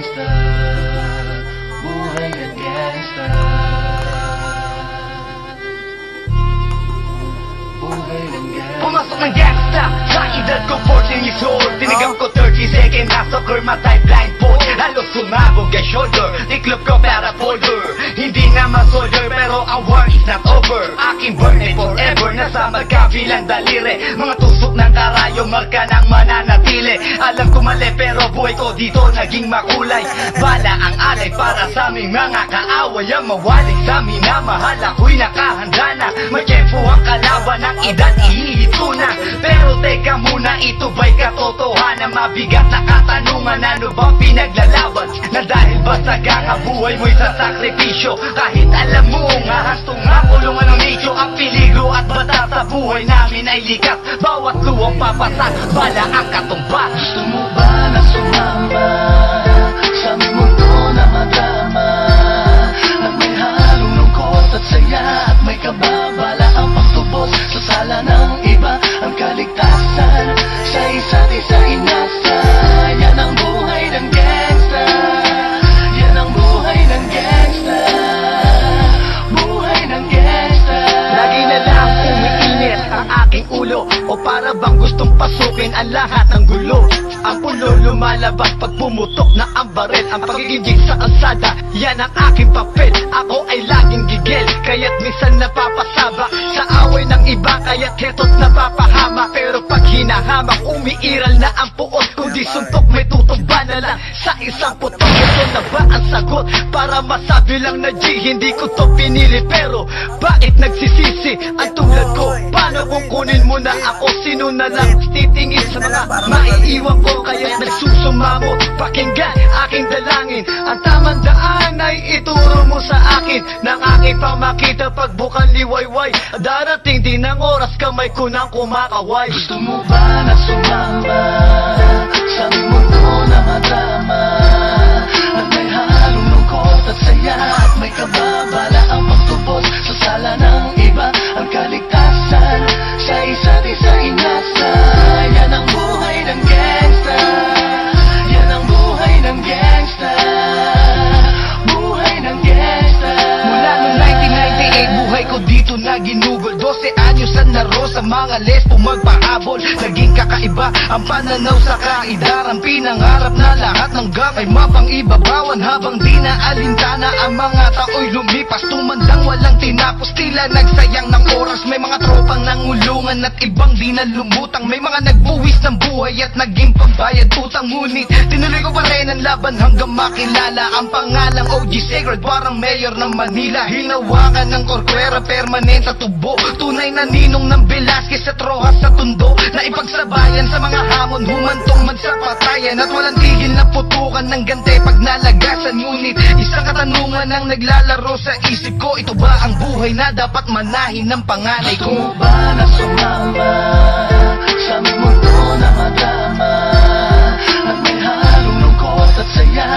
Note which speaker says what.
Speaker 1: gangsta, buhay ng gangsta, buhay ng gangsta.
Speaker 2: Pumasok ng gangsta sa edad ko 14 years old. Tinigam ko 30 second na soccer, matay blindfold. Halos sumabog ang shoulder, tiklop ko para folder. Hindi nga masolder pero ang war is not over. Aking burning forever, nasa magkabilang daliri. Mga tusok ng karayo, marka ng mananatili. Alam ko mali pero buhay ko dito naging makulay. Bala ang alay para sa aming mga kaaway. Ang mawalig sa amin na mahal, ako'y nakahanda na. May tempo ang kalaban ng edad, ihihito na. Pero teka muna, ito ba'y katotohanan? Mabigat na katanungan, ano bang pinaglalaban? Na dahil ba sagang ang buhay mo'y sa sakripisyo? Kahit alam mo, ngahastong nga kulungan ng nicho. Ang peligro at bata sa buhay namin ay likas. Bawat luwang papasak, bala ang katumba.
Speaker 1: Gusto mo ba na sumama sa aming mundo na madrama? At may halong lungkot at saya, at may kababala ang pagtubos sa sala ng iba. Ang kaligtasan sa isa't isa inasa. Yan ang buhay ng gangsta, yan ang buhay ng gangsta, buhay ng gangsta.
Speaker 2: Lagi na lang umiinit ang aking ulo, o para bang gustong pasukin ang lahat ng gulo. Ang pulo lumalabas pag pumutok na ang baril. Ang pagiging sa kalsada, yan ang aking papel. Ako ay laging gigil, kaya't minsan napapasaba sa away ng iba, kaya't heto't napapahama. Pero pag hinahamak, umiiral na ang puot. Kundi suntok may tutumba na lang sa isang putok. Ito na ba ang sagot? Para masabi lang na G, hindi ko to pinili. Pero bakit nagsisisi ang tulad ko? Paano kung kunin mo na ako? Sino na lang titingin sa mga maiiwan ko? Kaya't nagsusumamo, pakinggan aking dalangin. Ang tamang daan ay ituro mo sa akin, nang aking pamakita pagbukan liwayway. Darating din ang oras, kamay ko nang kumakaway.
Speaker 1: Gusto mo ba na sumama sa aming mundo na madrama? At may halong lungkot at saya, at may kababala ang pagtubos sa sala ng iba. Ang kaligtasan sa isa't isa inasa. Yan ang buhay ng gangsta, yan ang buhay ng gangsta, buhay ng gangsta.
Speaker 2: Mula noong 1998, buhay ko dito na ginugol. 12 anyos ang naro sa mga lesbo magpahabol. Naging kakaiba ang pananaw sa kaidaran. Pinangarap na lahat ng gabay mapang ibabawan. Habang di na alintana ang mga tao'y lumipas, tumandang walang tinapos, tila nagsayang ng oras. May mga tropang nangulungan at ibang di na lumutang. May mga nagbuwis ng buhay at naging pambayad utang. Ngunit tinuloy ko pa rin ang laban hanggang makilala ang pangalang OG Sacred, parang mayor ng Manila. Hinawakan ng korkwera, permanent sa tubo. Tunay na ninong ng Velasquez at Rojas sa tundo, na ipagsabayan sa mga hamon, humantong man sa patayan. At walang tigil na putukan ng gante pag nalagasan. Ngunit isang katanungan ang naglalaro sa isip ko, ito ba ang buhay na dapat manahin ng panganay ko?
Speaker 1: Gusto mo ba na sumama sa aming mundo na madrama? At may halong lungkot at saya,